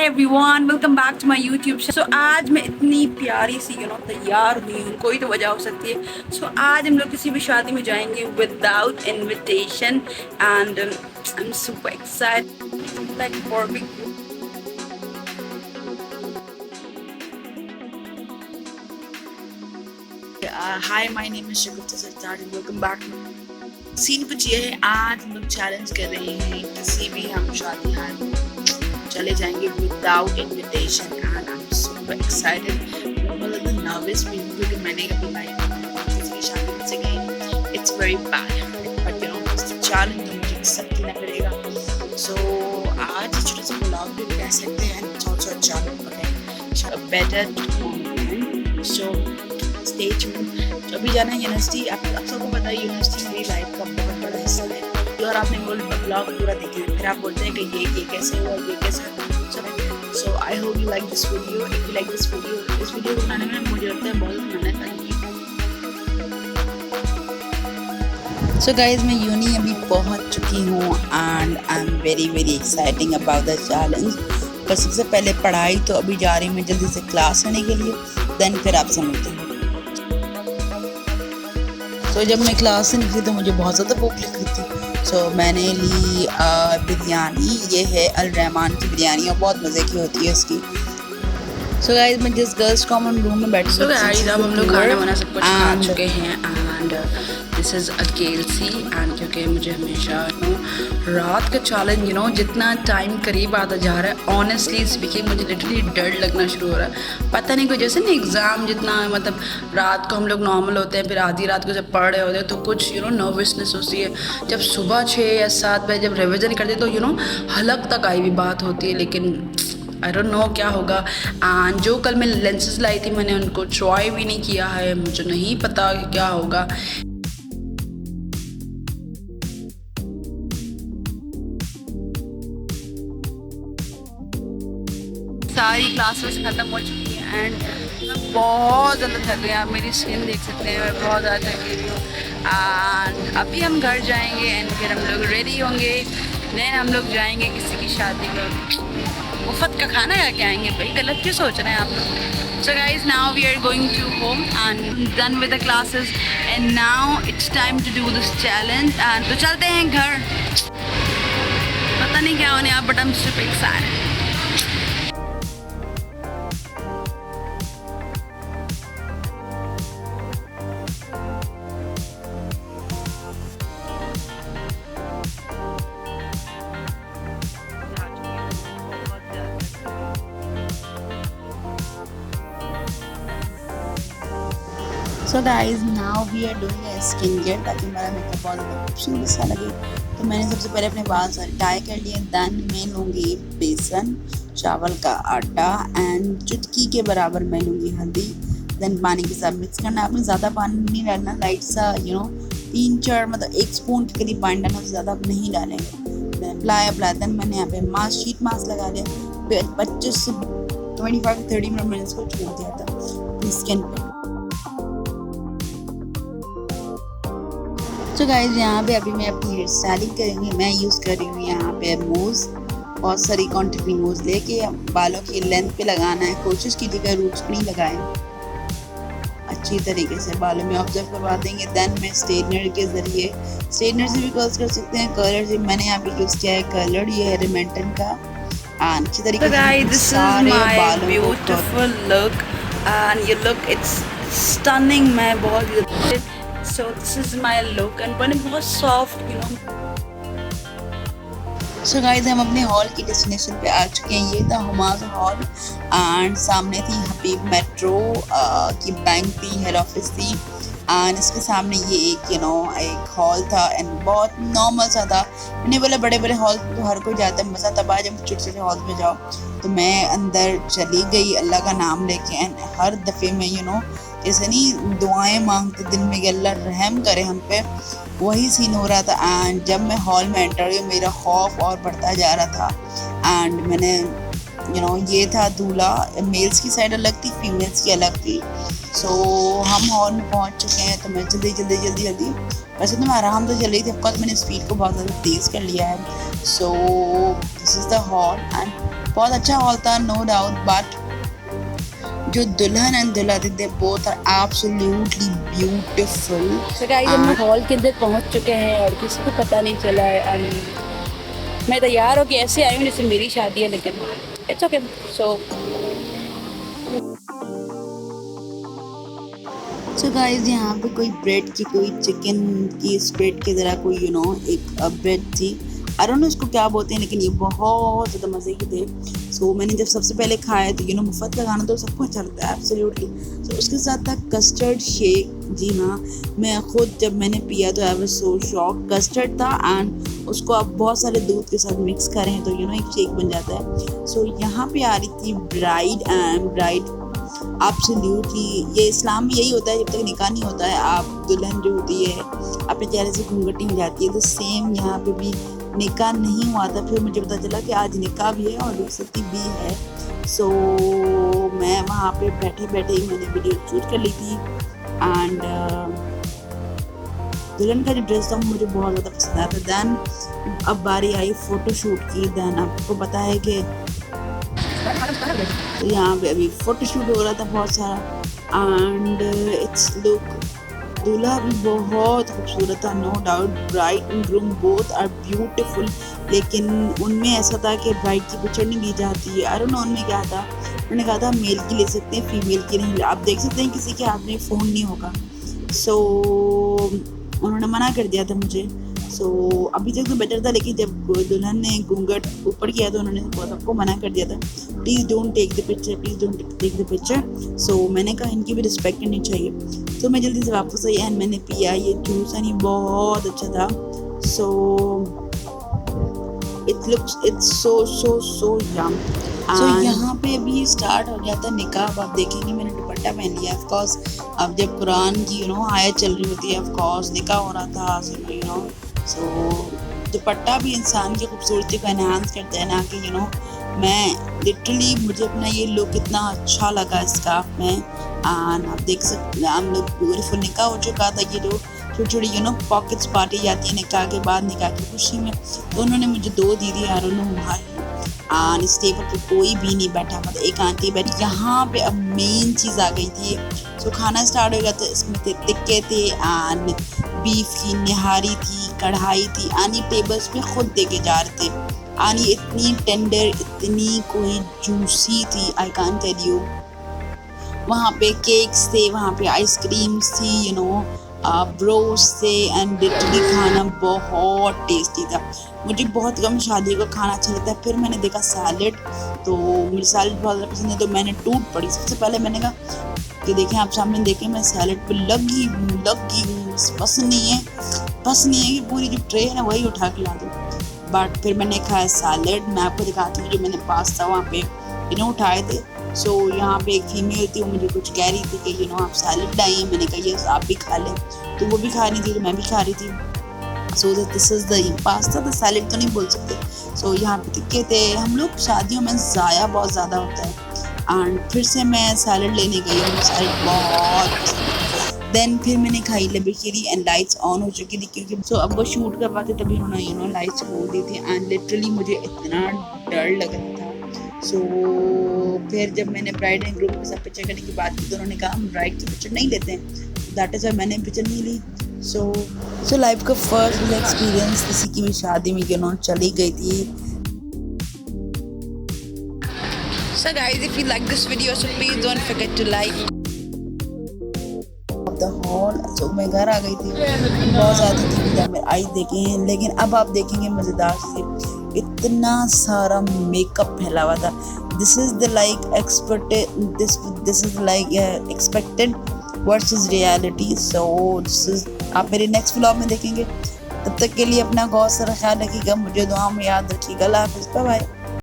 Everyone, welcome back to my YouTube. So आज मैं इतनी प्यारी सी तैयार हुई हूँ, कोई तो वजह हो सकती है। सो आज हम लोग किसी भी शादी में जाएंगे without invitation and I am super excited like barbecue. Hi, my name is Shagufta Sartaj and welcome back. Scene कुछ ये है, आज हम लोग चैलेंज कर रहे हैं किसी भी हम शादी हाल में चले जाएंगे without invitation and I am super excited. बहुत ज़्यादा नर्वस भी हूँ क्योंकि मैंने कभी लाइफ में किसी की शादी में से गई, it's very bad but challenge तो मुझे एक्सेप्ट करना पड़ेगा। सो आज छोटा सा ब्लॉग भी कह सकते हैं, छोटा challenge better so stay tuned. तो अभी जाना है यूनिवर्सिटी। आप सबको पता है यूनिवर्सिटी मेरी लाइफ का बहुत बड़ा हिस्सा है। और आपने ब्लॉग पूरा देखे फिर आप बोलते हैं कि ये कैसे हुआ, ये कैसे हुआ। So I hope you like this video. If you like this video, इस वीडियो को बनाने में मुझे लगता है बहुत मेहनत लगी। सो गाइज, मैं यूनी अभी पहुंच चुकी हूँ and I am very exciting about the challenge. पर सबसे पहले पढ़ाई तो अभी जा रही मैं जल्दी से क्लास लेने के लिए, देन फिर आप समझते हैं। तो जब मैं क्लास से निकली तो मुझे बहुत ज़्यादा भूख लग रही थी। सो मैंने ली बिरयानी। ये है अल रहमान की बिरयानी और बहुत मज़े की होती है इसकी। सो गाइस, मैं जिस गर्ल्स कॉमन रूम में बैठी हूँ, हम लोग खाना वाना सब कुछ खा चुके हैं and this is a KLC. And क्योंकि मुझे हमेशा रात का चैलेंज जितना टाइम करीब आता जा रहा है, ऑनेस्टली स्पीकिंग मुझे लिटरली डर लगना शुरू हो रहा है। पता नहीं, कोई जैसे ना एग्ज़ाम जितना मतलब रात को हम लोग नॉर्मल होते हैं, फिर आधी रात को जब पढ़ रहे होते हैं तो कुछ नर्वसनेस होती है। जब सुबह 6 या 7 बजे जब रिविज़न करते तो हलक तक आई भी बात होती है, लेकिन आई डोंट नो क्या होगा। एंड जो कल मैं लेंसेज लाई थी मैंने उनको ट्राई भी नहीं किया है, मुझे नहीं पता कि क्या होगा। सारी क्लासेस ख़त्म हो चुकी हैं एंड मैं बहुत ज़्यादा थक गई। आप मेरी स्किन देख सकते हैं, मैं बहुत ज़्यादा थक गई हूँ। एंड अभी हम घर जाएंगे एंड फिर हम लोग रेडी होंगे, देन हम लोग जाएंगे किसी की शादी में। मुफ्त का खाना खा के आएंगे भाई, गलत क्यों सोच रहे हैं आप लोग। So guys, now we are going to home and done with the classes and now it's time to do this challenge. And तो चलते हैं घर। पता नहीं क्या होने आप, but I am super excited. So guys, now we are doing a skin care ताकि हमारा मेकअप बहुत ज़्यादा खूबसूरत सा लगे। तो मैंने सबसे पहले अपने बाल सारे टाई कर लिए, देन मैं लूँगी बेसन, चावल का आटा एंड चुटकी के बराबर मैं लूँगी हल्दी। देन पानी के साथ मिक्स करना। आपने ज़्यादा पानी नहीं डालना, लाइट सा 3-4 मतलब 1 स्पून के करीब पानी डालना, ज़्यादा आप नहीं डालेंगे। देन अप्लाई देन मैंने यहाँ पे शीट मास्क लगा लिया। फिर 25 से 25 से 30 मिनट मैंने इसको छोड़ दिया था अपनी स्किन पे। तो गाइज, यहाँ पे अभी मैं अपनी हेयर स्टाइलिंग करूँगी। मैं यूज़ कर रही हूँ यहाँ पे मूज़, बहुत सारी क्वांटिटी मूज़ लेके बालों की लेंथ पे लगाना है। कोशिश कीजिएगा रूट्स पर नहीं लगाएं, अच्छी तरीके से बालों में ऑब्जर्व करवा देंगे। देन मैं स्ट्रेटनर के ज़रिए, स्ट्रेटनर से भी कर्ल्स कर सकते हैं, कलर से मैंने यहाँ पे यूज़ किया है कलर, ये है रिमेंटन का। अच्छी तरीके से सारे बालों को लुक एंड ये लुक इट्स स्टनिंग। मैं बहुत So this is my look and बने बहुत soft So guys, हम अपने हॉल की डेस्टिनेशन पे आ चुके हैं। ये था हुमायूं हॉल एंड सामने थी हबीब मेट्रो की बैंक थी, हेड ऑफिस थी एंड इसके सामने ये एक एक हॉल था एंड बहुत नॉर्मल सा था। मैंने बोला बड़े बड़े हॉल तो हर कोई जाता है, मज़ा तब आए जब छोटे छोटे हॉल में जाओ। तो मैं अंदर चली गई अल्लाह का नाम लेके एंड हर दफ़े में जैसे नहीं दुआएं मांगते दिन में कि अल्लाह रहम करे हम पे, वही सीन हो रहा था। एंड जब मैं हॉल में एंटर हुई मेरा खौफ और बढ़ता जा रहा था एंड मैंने ये था दूल्हा, मेल्स की साइड अलग थी, फीमेल्स की अलग थी। सो हम हॉल में पहुंच चुके हैं। तो मैं जल्दी वैसे तो मैं आराम से चल रही थी, ऑफकोर्स मैंने स्पीड को बहुत ज़्यादा तेज़ कर लिया है। So this is the hall and बहुत अच्छा हॉल था, नो डाउट, बट जो दुल्हन एंड दूल्हा थे they both are absolutely beautiful. तो गाइस हम लोग हॉल के अंदर पहुंच चुके हैं और किसी को पता नहीं चला है। मैं तैयार हो कि ऐसे आई हूँ जैसे मेरी शादी है, लेकिन इट्स ओके। सो गाइस यहाँ पे कोई ब्रेड की, कोई चिकन की स्प्रेड की तरह कोई एक ब्रेड थी, आई डोंट नो इसको क्या बोलते हैं, लेकिन ये बहुत ज़्यादा मज़े की थे। सो मैंने जब सबसे पहले खाया तो मुफ्त का खाना तो सबको अच्छा लगता है एब्सोल्युटली। सो उसके साथ था कस्टर्ड शेक। जी हाँ, मैं खुद जब मैंने पिया तो I was so shock. Custard था एंड उसको आप बहुत सारे दूध के साथ मिक्स करें तो एक शेक बन जाता है। सो यहाँ पे आ रही थी ब्राइड एंड ब्राइड एब्सोल्युटली। ये इस्लाम में यही होता है, जब तक निकाह नहीं होता है आप दुल्हन जो होती है अपने चेहरे से घूंघटी हो जाती है। तो सेम यहाँ पे भी निकाह नहीं हुआ था, फिर मुझे पता चला कि आज निकाह भी है और रुखसती भी है। सो मैं वहाँ पे बैठे बैठे ही मैंने वीडियो शूट कर ली थी एंड दुल्हन का जो ड्रेस था मुझे बहुत ज़्यादा पसंद आया था। दैन अब बारी आई फ़ोटो शूट की। दैन आपको पता है कि तो यहाँ पे अभी फ़ोटो शूट हो रहा था बहुत सारा एंड इट्स लुक। दूल्हा भी बहुत खूबसूरत था, no doubt. Bride and groom both are beautiful, लेकिन उनमें ऐसा था कि ब्राइड की पिक्चर नहीं ली जाती है। आई डोंट नो उनमें क्या था, उन्होंने कहा था मेल की ले सकते हैं, फीमेल की नहीं। आप देख सकते हैं किसी के हाथ में फ़ोन नहीं होगा। सो उन्होंने मना कर दिया था मुझे। सो अभी तक तो बेटर था, लेकिन जब दुल्हन ने घूंघट ऊपर किया तो उन्होंने सबको मना कर दिया था, please don't take the picture, please don't take the picture. So मैंने कहा इनकी भी रिस्पेक्ट करनी चाहिए। तो मैं जल्दी से वापस आई एंड मैंने पिया ये जूस एंड ये बहुत अच्छा था। सो इट्स सो यम। सो यहाँ पे अभी स्टार्ट हो गया था निकाह। अब आप देखेंगे मैंने दुपट्टा पहन लिया ऑफ कोर्स। अब जब कुरान की आयत चल रही होती है ऑफ कोर्स निकाह हो रहा था। सो दुपट्टा भी इंसान की खूबसूरती को एनहांस करता है ना कि मैं लिटरली मुझे अपना ये लुक इतना अच्छा लगा स्कार्फ में। एंड आप देख सकते हैं हम लोग ब्यूटीफुल निकाह हो चुका था। ये जो छोटी छोटी पॉकेट्स पार्टी जाती है निकाह के बाद, निकाह की खुशी में, तो उन्होंने मुझे 2 दी थी। I don't know why. And इस टेबल पे कोई भी नहीं बैठा, मतलब एक आंटी बैठी। यहाँ पे अब मेन चीज़ आ गई थी। सो खाना स्टार्ट हो गया तो इसमें टिक्के थे एंड बीफ की निहारी थी, कढ़ाई थी। आनी टेबल्स पे खुद दे के जा रहे थे। आनी इतनी टेंडर, इतनी कोई जूसी थी, आई कांट टेल यू। वहाँ पे केक्स थे, वहाँ पे आइसक्रीम्स थी, ब्रोस थे एंड लिटरली खाना बहुत टेस्टी था। मुझे बहुत कम शादी का खाना अच्छा लगता है। फिर मैंने देखा सैलेड, तो मुझे सैलेड बहुत ज़्यादा पसंद है, तो मैंने टूट पड़ी। सबसे पहले मैंने कहा कि देखें आप सामने देखें, मैं सैलेड पे लगी हूँ, पसंद नहीं है कि पूरी जो ट्रे है ना वही उठा के ला दूँ। बट फिर मैंने खाया सैलेड। मैं आपको दिखाती हूँ जो मैंने पास्ता वहाँ पे उठाए थे। सो यहाँ पे एक फीमेल थी, वो मुझे कुछ कह रही थी कि आप सैलेड लाई हैं। मैंने कहा ये आप भी खा लें, तो वो भी खा रही थी तो मैं भी खा रही थी। So this is the pasta, तो सैलेड तो नहीं बोल सकते। सो यहाँ पे टिक्के थे। हम लोग शादियों में ज़ाया बहुत ज़्यादा होता है एंड फिर से मैं सैलेड लेने गई हूँ। सैलेड बहुत देन फिर मैंने खाई लबेखीरी एंड लाइट्स ऑन हो चुकी थी, क्योंकि सो अब वो शूट कर पाते तभी उन्होंने लाइट्स खोल दी थी एंड लिटरली मुझे इतना डर लग रहा था। सो फिर जब मैंने ब्राइड एंड ग्रूम के साथ पिक्चर करने की बात की तो उन्होंने कहा हम ब्राइड की पिक्चर नहीं लेते हैं, दैट इज़ वाई मैंने पिक्चर नहीं ली। सो लाइफ का फर्स्ट एक्सपीरियंस किसी की भी शादी में चली गई थी। So guys, if you like this video, so please don't forget to like the hall. So मैं घर आ गई थी, बहुत ज़्यादा थी मेरे आई देखें, लेकिन अब आप देखेंगे मज़ेदार चीज़, इतना सारा मेकअप फैला हुआ था। This is the like this is like expected versus reality. So this is आप मेरे नेक्स्ट व्लॉग में देखेंगे। तब तक के लिए अपना बहुत सारा ख्याल रखिएगा, मुझे दुआ में याद रखिएगा। अल्लाह हाफ़िज़, बाय बाय।